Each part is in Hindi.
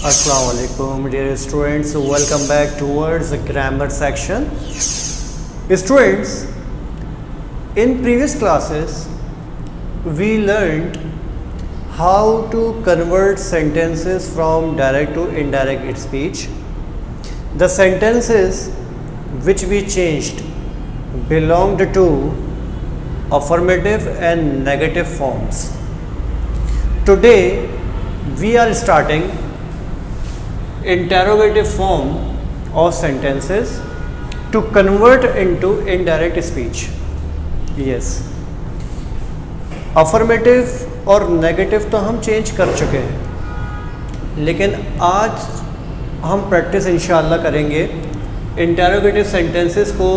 Assalamu alaikum dear students, welcome back towards the grammar section. Students, in previous classes we learned how to convert sentences from direct to indirect speech. The sentences which we changed belonged to affirmative and negative forms. Today we are starting interrogative form of sentences to convert into indirect speech. Yes, affirmative और नेगेटिव तो हम चेंज कर चुके हैं, लेकिन आज हम प्रैक्टिस इंशाल्लाह करेंगे इंटरोगेटिव सेंटेंसेस को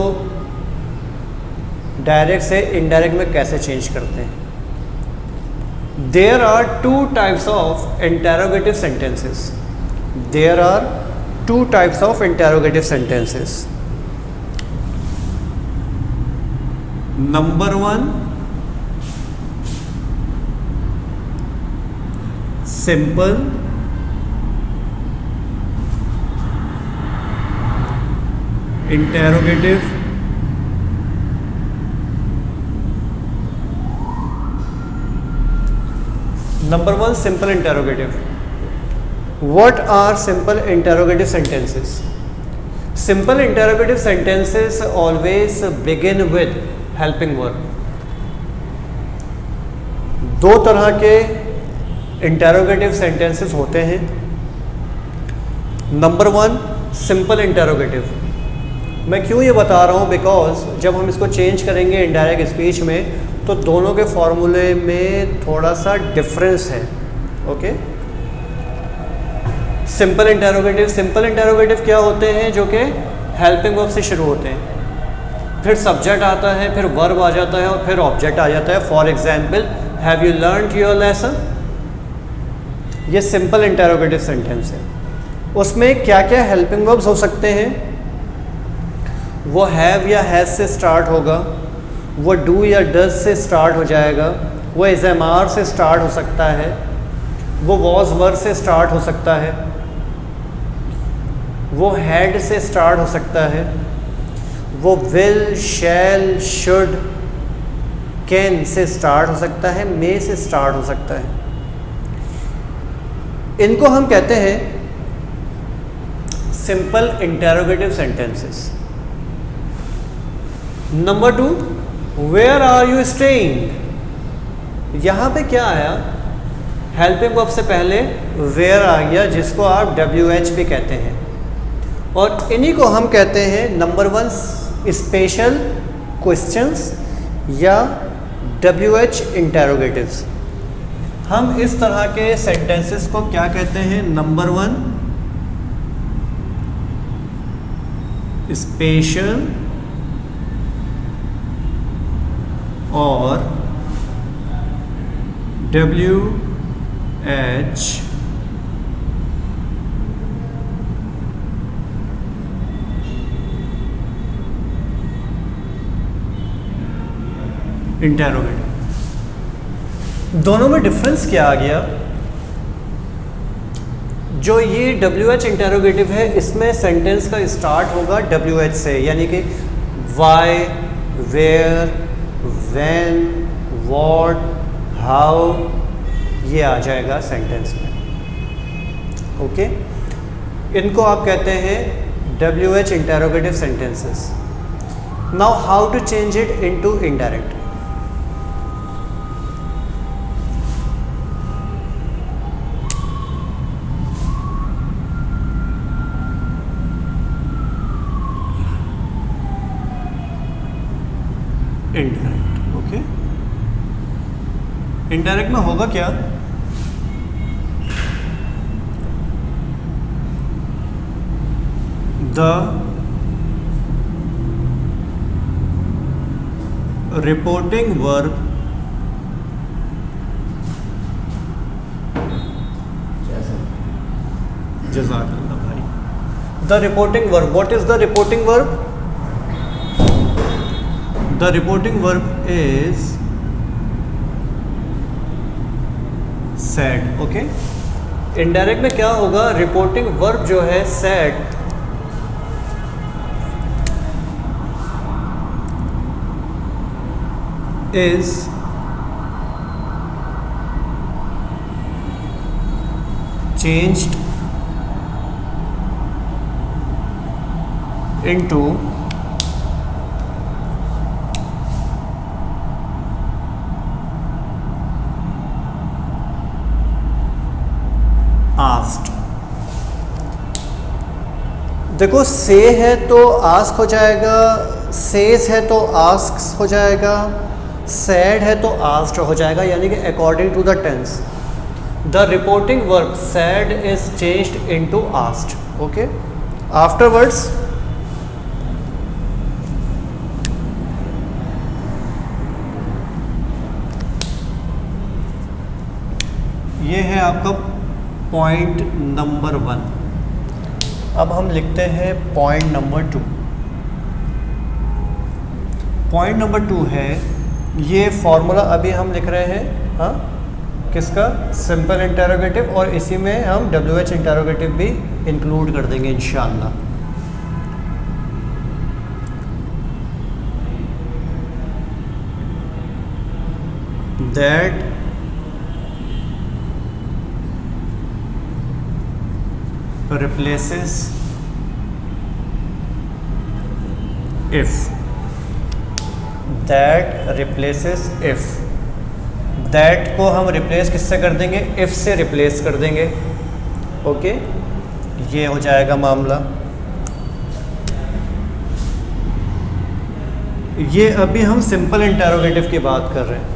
डायरेक्ट से इनडायरेक्ट में कैसे चेंज करते हैं. There are two types of interrogative sentences. There are two types of interrogative sentences. Number one, simple interrogative. Number one, simple interrogative. What are simple interrogative sentences? Simple interrogative sentences always begin with helping verb. दो तरह के interrogative sentences होते हैं. Number one, simple interrogative. मैं क्यों ये बता रहा हूँ, बिकॉज जब हम इसको चेंज करेंगे इनडायरेक्ट स्पीच में तो दोनों के फॉर्मूले में थोड़ा सा डिफरेंस है. ओके, सिंपल इंटरोगेटिव क्या होते हैं, जो कि हेल्पिंग वर्ब से शुरू होते हैं, फिर सब्जेक्ट आता है, फिर वर्ब आ जाता है और फिर ऑब्जेक्ट आ जाता है. For example, have you learned your lesson. ये सिंपल इंटरोगेटिव सेंटेंस है. उसमें क्या क्या हेल्पिंग वर्ब्स हो सकते हैं? वो हैव या हैज से स्टार्ट होगा, वो डू या डज से स्टार्ट हो जाएगा, वो इज़ एम आर से स्टार्ट हो सकता है, वो वॉज वर से स्टार्ट हो सकता है, वो हैड से स्टार्ट हो सकता है, वो विल, शैल, शुड, कैन से स्टार्ट हो सकता है, मे से स्टार्ट हो सकता है. इनको हम कहते हैं simple interrogative sentences. Number two, where are you staying. यहाँ पे क्या आया? हेल्पिंग वर्ब से पहले वेयर आ गया, जिसको आप WH भी कहते हैं, और इन्हीं को हम कहते हैं नंबर वन स्पेशल क्वेश्चंस या WH इंटरोगेटिव्स. हम इस तरह के सेंटेंसेस को क्या कहते हैं? नंबर वन स्पेशल और WH इंटरोगेटिव. दोनों में डिफरेंस क्या आ गया? जो ये WH इंटरोगेटिव है, इसमें सेंटेंस का स्टार्ट होगा WH से, यानी कि why, where, when, what, how, ये आ जाएगा सेंटेंस में. ओके, इनको आप कहते हैं WH interrogative sentences. Now how to change it into indirect. Indirect. Okay, indirect में होगा क्या? द रिपोर्टिंग वर्ब जज़ाकल्लाह भाई. The reporting verb. What is the reporting verb? The reporting verb is said. Okay, indirect में क्या होगा, रिपोर्टिंग वर्ब जो है said is changed into asked। देखो से है तो आस्क हो जाएगा, सेज है तो आस्क्स हो जाएगा, सैड है तो आस्क्ड हो जाएगा, यानी कि according to the tense the reporting verb said is changed into asked. Okay, afterwards ये है आपका पॉइंट नंबर 1। अब हम लिखते हैं पॉइंट नंबर 2। पॉइंट नंबर 2 है, ये फॉर्मूला अभी हम लिख रहे हैं, हाँ, किसका, सिंपल इंटरोगेटिव, और इसी में हम WH इंटरोगेटिव भी इंक्लूड कर देंगे इंशाल्लाह। That replaces if, that replaces if, that को हम रिप्लेस किससे कर देंगे, इफ से रिप्लेस कर देंगे। ओके, ये हो जाएगा मामला। ये अभी हम सिंपल इंटरोगेटिव की बात कर रहे हैं।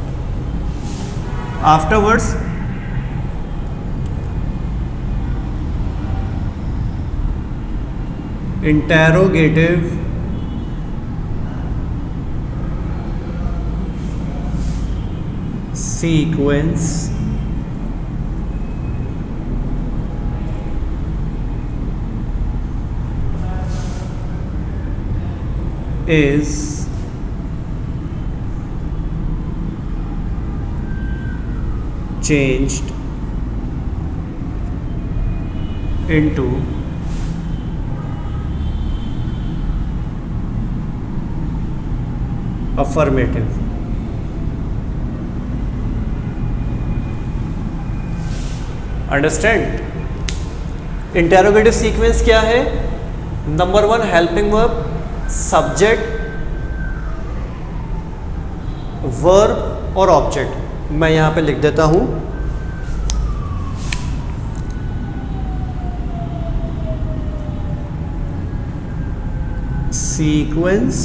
Afterwards interrogative sequence is changed into affirmative। Understand. Interrogative sequence क्या है, number 1 helping verb, subject, verb और ऑब्जेक्ट। मैं यहां पे लिख देता हूं, sequence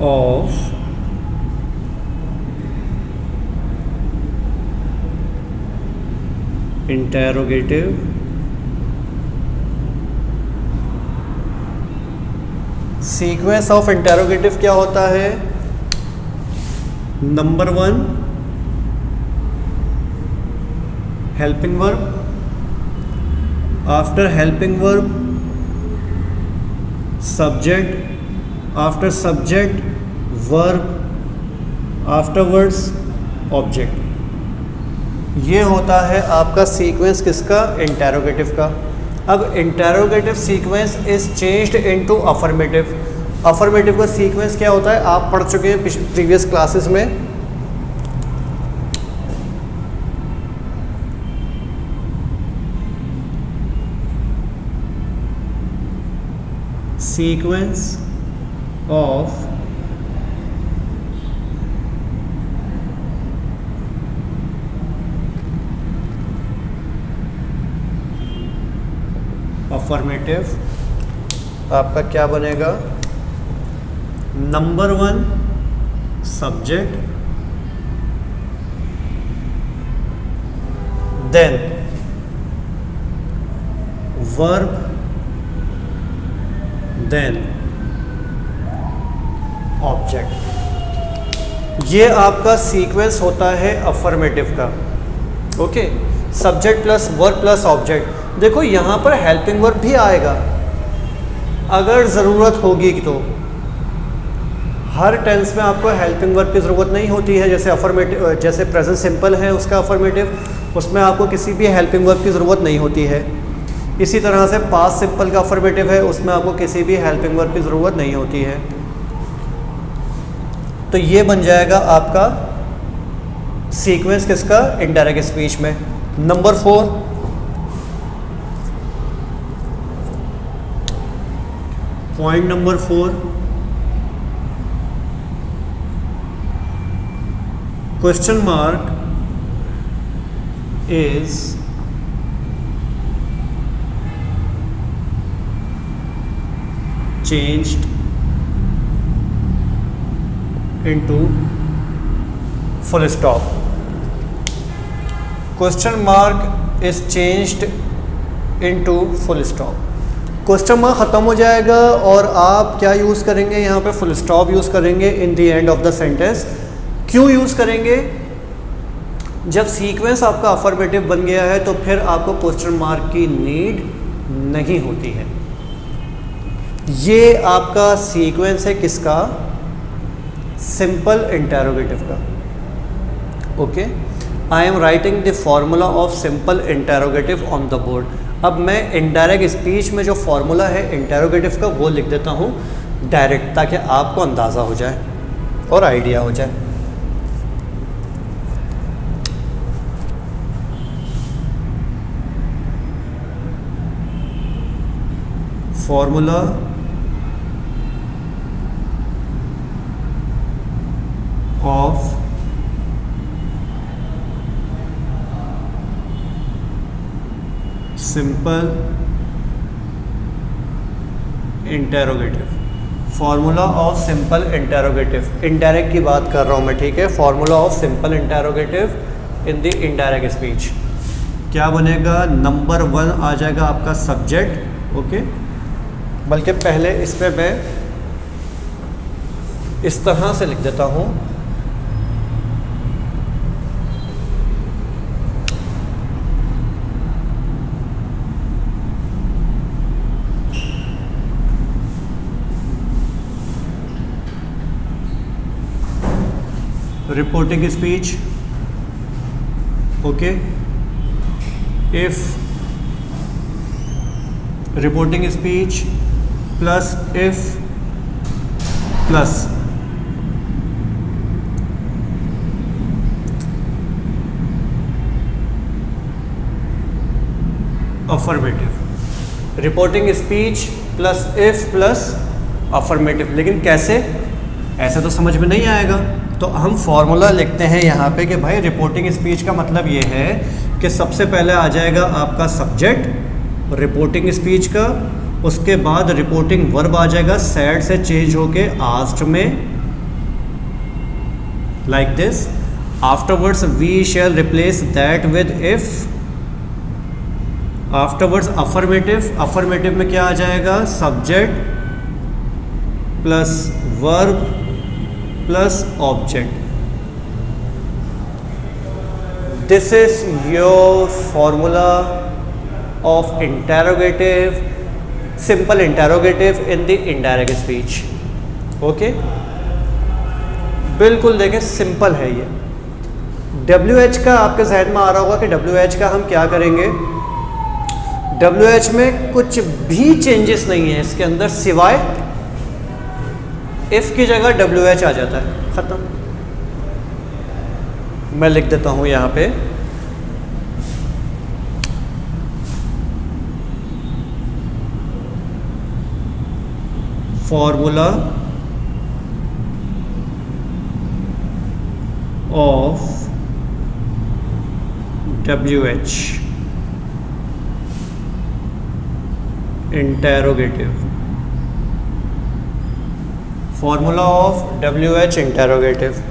of interrogative sequence of interrogative क्या होता है, number 1 helping verb, after helping verb subject, after subject verb, afterwards object. ये होता है आपका सीक्वेंस किसका, इंटरोगेटिव का। अब interrogative sequence is changed into affirmative. Affirmative का सीक्वेंस क्या होता है, आप पढ़ चुके हैं प्रीवियस क्लासेस में। सीक्वेंस ऑफ अफर्मेटिव आपका क्या बनेगा, number 1 subject, then verb, then object. ये आपका सीक्वेंस होता है अफर्मेटिव का। Okay, subject plus verb plus object. देखो यहाँ पर हेल्पिंग वर्ब भी आएगा अगर ज़रूरत होगी तो। हर टेंस में आपको हेल्पिंग वर्ब की ज़रूरत नहीं होती है। जैसे अफर्मेटिव, जैसे प्रेजेंट सिंपल है उसका अफर्मेटिव, उसमें आपको किसी भी हेल्पिंग वर्ब की ज़रूरत नहीं होती है। इसी तरह से पास्ट सिंपल का अफर्मेटिव है, उसमें आपको किसी भी हेल्पिंग वर्ब की ज़रूरत नहीं होती है। तो ये बन जाएगा आपका सीक्वेंस किसका, इनडायरेक्ट स्पीच में। Number 4, point number 4, question mark is changed into full stop. Question mark is changed into full stop. Question mark ख़त्म हो जाएगा और आप क्या यूज़ करेंगे, यहाँ पे फुल स्टॉप यूज़ करेंगे इन the end of the sentence. क्यों यूज़ करेंगे? जब सीक्वेंस आपका अफर्मेटिव बन गया है तो फिर आपको क्वेश्चन मार्क की नीड नहीं होती है। ये आपका सीक्वेंस है किसका, सिंपल इंटेरोगेटिव का। Okay, I am writing the formula of simple interrogative on the board. अब मैं इनडायरेक्ट स्पीच में जो फॉर्मूला है इंटेरोगेटिव का वो लिख देता हूँ डायरेक्ट, ताकि आपको अंदाज़ा हो जाए और आइडिया हो जाए। Formula of simple interrogative, formula of simple interrogative, indirect की बात कर रहा हूँ मैं, ठीक है। Formula of simple interrogative in the indirect speech क्या बनेगा, नंबर 1 आ जाएगा आपका सब्जेक्ट। ओके, बल्कि पहले इस पे मैं इस तरह से लिख देता हूँ, reporting speech. Okay, if reporting speech plus if plus affirmative, reporting speech plus if plus affirmative. लेकिन कैसे, ऐसे तो समझ में नहीं आएगा। तो हम फॉर्मूला लिखते हैं यहाँ पे कि भाई रिपोर्टिंग स्पीच का मतलब ये है कि सबसे पहले आ जाएगा आपका सब्जेक्ट रिपोर्टिंग स्पीच का, उसके बाद रिपोर्टिंग वर्ब आ जाएगा, सैड से चेंज होके आस्क्ड में, like this. Afterwards we shall replace that with if. Afterwards affirmative, affirmative में क्या आ जाएगा, subject plus verb plus object. This is your formula of interrogative, simple interrogative in the indirect speech. Okay, बिल्कुल देखें सिंपल है ये। WH का आपके जहन में आ रहा होगा कि WH का हम क्या करेंगे। WH में कुछ भी चेंजेस नहीं है इसके अंदर, सिवाय इफ की जगह WH आ जाता है, ख़त्म। मैं लिख देता हूँ यहाँ पे, formula of WH interrogative, formula of WH interrogative.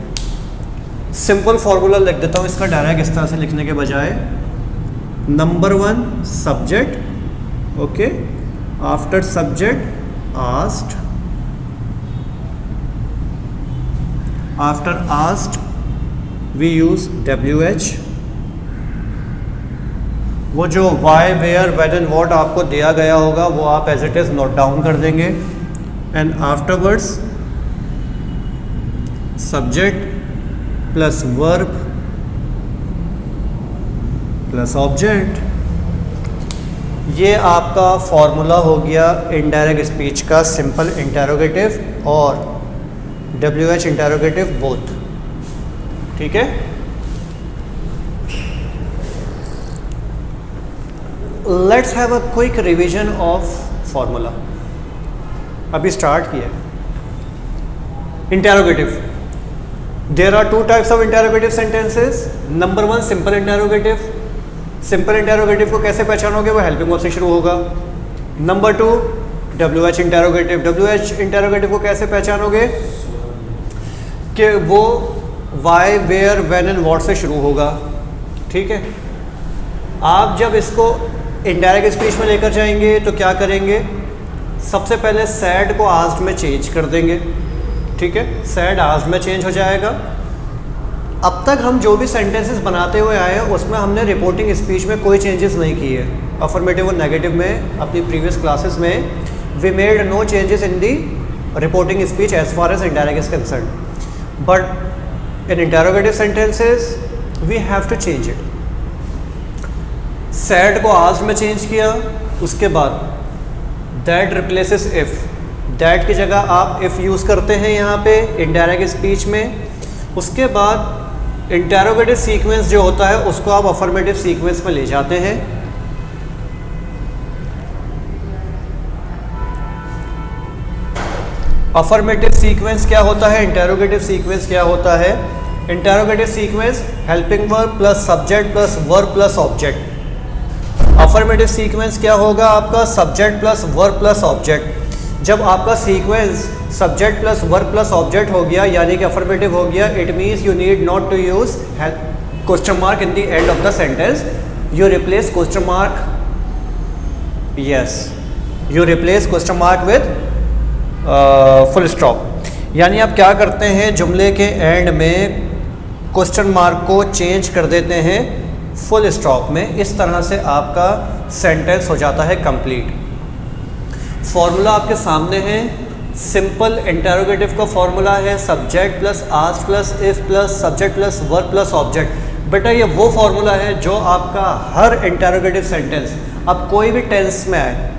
Simple formula लिख देता हूँ इसका डायरेक्ट इस तरह से लिखने के बजाय। Number 1 subject, okay, after subject asked, after asked we use WH। वो जो why, where, when and what आपको दिया गया होगा वो आप as it is note down कर देंगे। And afterwards subject plus verb plus object. ये आपका फॉर्मूला हो गया इनडायरेक्ट स्पीच का, सिंपल इंटेरोगेटिव और WH इंटेरोगेटिव बोथ। ठीक है, let's have a quick revision of formula. अभी स्टार्ट किया। Interrogative, there are two types of interrogative sentences. Number 1 simple interrogative. Simple interrogative को कैसे पहचानोगे? वो हेल्पिंग वर्ब से शुरू होगा। Number 2 WH interrogative. WH interrogative को कैसे पहचानोगे? कि वो why, where, when and what से शुरू होगा। ठीक है, आप जब इसको इनडायरेक्ट स्पीच में लेकर जाएंगे तो क्या करेंगे? सबसे पहले सैड को आस्क्ड में चेंज कर देंगे। ठीक है, सैड आस्क्ड में चेंज हो जाएगा। अब तक हम जो भी सेंटेंसेस बनाते हुए आए हैं उसमें हमने रिपोर्टिंग स्पीच में कोई चेंजेस नहीं किए। अफर्मेटिव और नेगेटिव में अपनी प्रीवियस क्लासेस में we made no changes in the reporting speech as far as indirect is concern, but in interrogative sentences we have to change it. Said को आस्क्ड में चेंज किया, उसके बाद दैट रिप्लेसेस इफ़। दैट की जगह आप इफ़ यूज़ करते हैं यहाँ पे इनडायरेक्ट स्पीच में। उसके बाद इंटेरोगेटिव सीक्वेंस जो होता है उसको आप अफर्मेटिव सीक्वेंस में ले जाते हैं। अफर्मेटिव सीक्वेंस क्या होता है? इंटेरोगेटिव सीक्वेंस क्या होता है? Interrogative sequence helping verb plus subject plus verb plus object. Affirmative sequence क्या होगा आपका? Subject plus verb plus object. जब आपका sequence subject plus verb plus object हो गया यानी कि अफर्मेटिव हो गया, it means you need not to use question mark in the end of the sentence. You replace question mark, yes, you replace question mark with full stop. यानी आप क्या करते हैं? जुमले के एंड में क्वेश्चन मार्क को चेंज कर देते हैं फुल स्टॉप में। इस तरह से आपका सेंटेंस हो जाता है कंप्लीट। फॉर्मूला आपके सामने है। सिंपल इंटेरोगेटिव का फॉर्मूला है subject plus asked plus if plus subject plus verb plus object. बेटा ये वो फॉर्मूला है जो आपका हर इंटेरोगेटिव सेंटेंस, अब कोई भी टेंस में आए,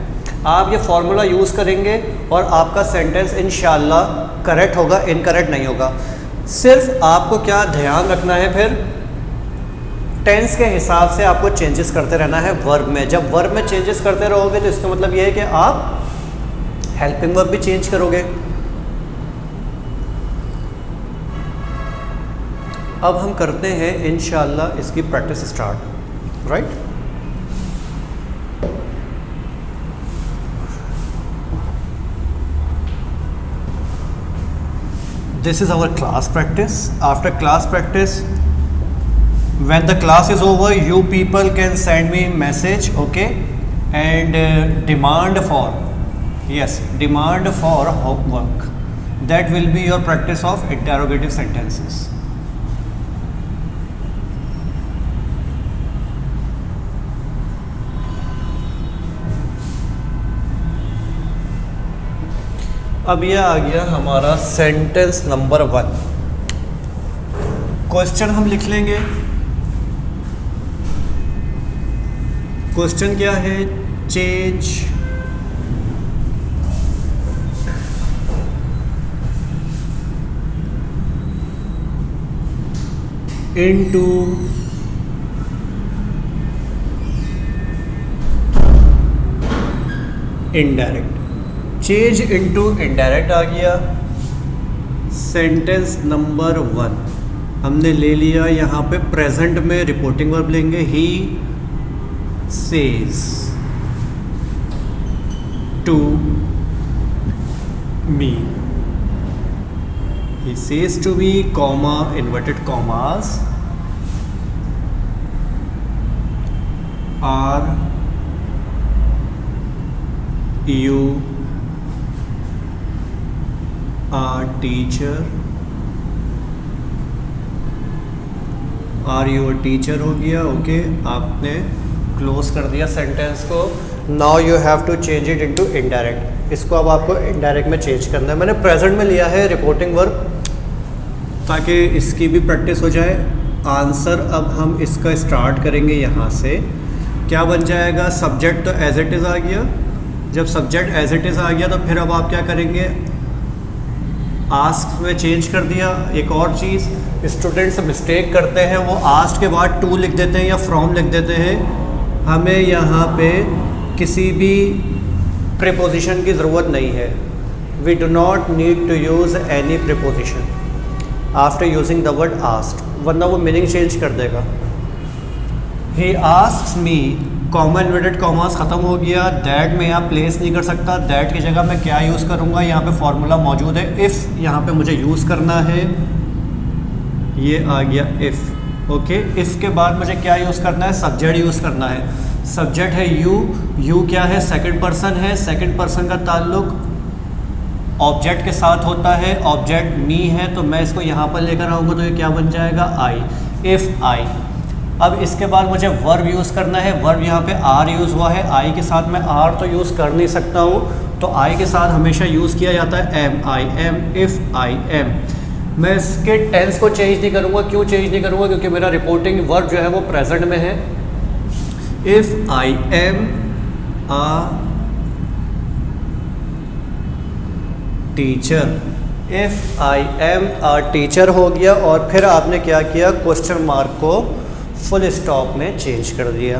आप ये फॉर्मूला यूज़ करेंगे और आपका सेंटेंस इंशाल्लाह करेक्ट होगा, इनकरेक्ट नहीं होगा। सिर्फ आपको क्या ध्यान रखना है, फिर टेंस के हिसाब से आपको चेंजेस करते रहना है वर्ब में। जब वर्ब में चेंजेस करते रहोगे तो इसका मतलब ये है कि आप हेल्पिंग वर्ब भी चेंज करोगे। अब हम करते हैं इंशाल्लाह इसकी practice start, right? This is our class practice. After class practice, when the class is over, you people can send me message, okay, and demand for, yes, demand for homework. That will be your practice of interrogative sentences. अब यह आ गया हमारा सेंटेंस नंबर 1। क्वेश्चन हम लिख लेंगे। क्वेश्चन क्या है? Change into indirect. Change into indirect आ गया। सेंटेंस नंबर 1 हमने ले लिया। यहाँ पे प्रेजेंट में रिपोर्टिंग वर्ब लेंगे। He says to me, he says to me, comma, inverted commas, are you a teacher? Are you a teacher हो गया। ओके, आपने क्लोज कर दिया सेंटेंस को। Now you have to change it into indirect. इसको अब आपको इनडायरेक्ट में चेंज करना है। मैंने प्रेजेंट में लिया है रिपोर्टिंग वर्ब, ताकि इसकी भी प्रैक्टिस हो जाए। आंसर अब हम इसका स्टार्ट करेंगे यहाँ से। क्या बन जाएगा? सब्जेक्ट तो एज इट इज़ आ गया। जब सब्जेक्ट एज इट इज़ आ गया तो फिर अब आप क्या करेंगे? आस्क में चेंज कर दिया। एक और चीज़ स्टूडेंट्स मिस्टेक करते हैं, वो आस्क के बाद टू लिख देते हैं या फ्रॉम लिख देते हैं। हमें यहाँ पे किसी भी प्रीपोजिशन की ज़रूरत नहीं है। We do not need to use any preposition after using the word asked, वरना वो मीनिंग चेंज कर देगा। He asks me, comma inverted commas ख़त्म हो गया। दैट में यहाँ प्लेस नहीं कर सकता। दैट की जगह मैं क्या यूज़ करूँगा? यहाँ पे फॉर्मूला मौजूद है इफ़, यहाँ पे मुझे यूज़ करना है। ये आ गया इफ़। ओके, इफ़ के बाद मुझे क्या यूज़ करना है? सब्जेक्ट यूज़ करना है। सब्जेक्ट है यू। यू क्या है? सेकंड पर्सन है। सेकंड पर्सन का ताल्लुक ऑब्जेक्ट के साथ होता है। ऑब्जेक्ट मी है, तो मैं इसको यहाँ पर लेकर आऊँगा तो ये क्या बन जाएगा? आई। If I. अब इसके बाद मुझे वर्ब यूज़ करना है। वर्ब यहाँ पे आर यूज़ हुआ है। आई के साथ मैं आर तो यूज़ कर नहीं सकता हूँ, तो आई के साथ हमेशा यूज़ किया जाता है am. I am, if I am. मैं इसके टेंस को चेंज नहीं करूँगा। क्यों चेंज नहीं करूँगा? क्योंकि मेरा रिपोर्टिंग वर्ब जो है वो प्रेजेंट में है। If I am a teacher, if I am a teacher हो गया। और फिर आपने क्या किया? क्वेश्चन मार्क को फुल स्टॉप में चेंज कर दिया।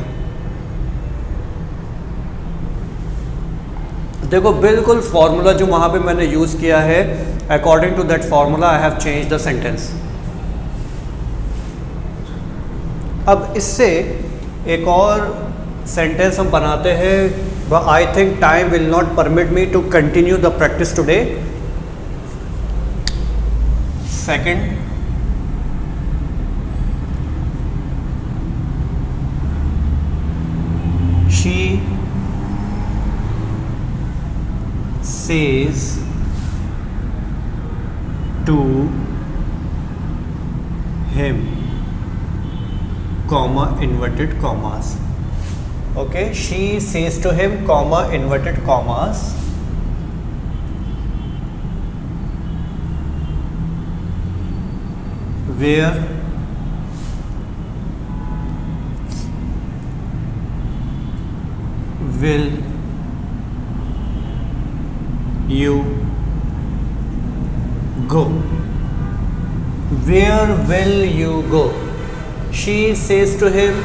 देखो बिल्कुल फॉर्मूला जो वहाँ पे मैंने यूज़ किया है, according to that formula I have change the sentence. अब इससे एक और सेंटेंस हम बनाते हैं। I think time will not permit me to continue the practice today. Second, she says to him, comma inverted commas. Okay, she says to him, comma inverted commas, where will you go? Where will you go? She says to him,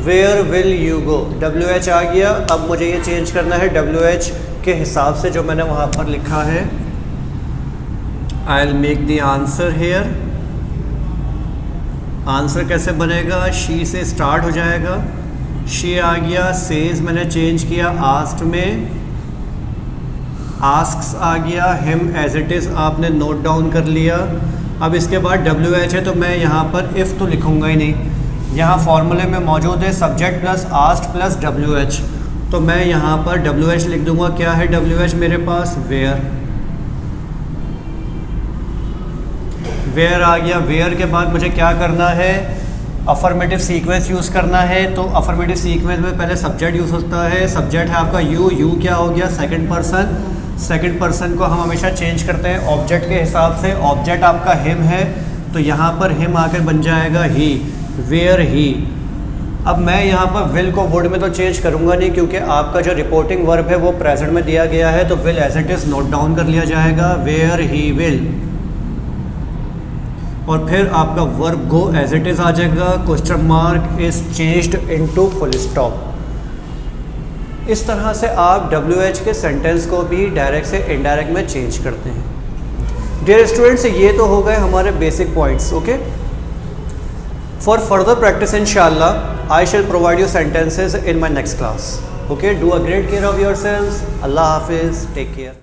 where will you go? WH आ गया। अब मुझे ये चेंज करना है WH के हिसाब से जो मैंने वहाँ पर लिखा है। I'll make the answer here। Answer कैसे बनेगा? she से स्टार्ट हो जाएगा। शी आ गया। सेज मैंने चेंज किया आस्क्ड में। आस्क्स आ गया। हिम एज इट इज़ आपने नोट डाउन कर लिया। अब इसके बाद WH है, तो मैं यहाँ पर इफ़ तो लिखूँगा ही नहीं। यहाँ फॉर्मूले में मौजूद है subject plus asked plus WH, तो मैं यहाँ पर WH लिख दूँगा। क्या है WH मेरे पास? वेयर। वेयर आ गया। वेयर के बाद मुझे क्या करना है? अफर्मेटिव सीक्वेंस यूज़ करना है। तो अफर्मेटिव सीक्वेंस में पहले सब्जेक्ट यूज़ होता है। सब्जेक्ट है आपका यू। यू क्या हो गया? Second person. सेकंड पर्सन को हम हमेशा चेंज करते हैं ऑब्जेक्ट के हिसाब से। ऑब्जेक्ट आपका हिम है, तो यहाँ पर हिम आकर बन जाएगा ही। Where he. अब मैं यहाँ पर विल को वुड में तो चेंज करूँगा नहीं, क्योंकि आपका जो रिपोर्टिंग वर्ब है वो प्रेजेंट में दिया गया है, तो will as it is note down कर लिया जाएगा। Where he will. और फिर आपका verb go as it is आ जाएगा। Question mark is changed into full stop. इस तरह से आप WH के सेंटेंस को भी डायरेक्ट से इनडायरेक्ट में चेंज करते हैं। डियर स्टूडेंट्स, ये तो हो गए हमारे basic points. Okay, for further practice इंशाल्लाह I shall provide you sentences in my next class. Okay, do a great care of yourselves. अल्लाह हाफिज़, टेक केयर।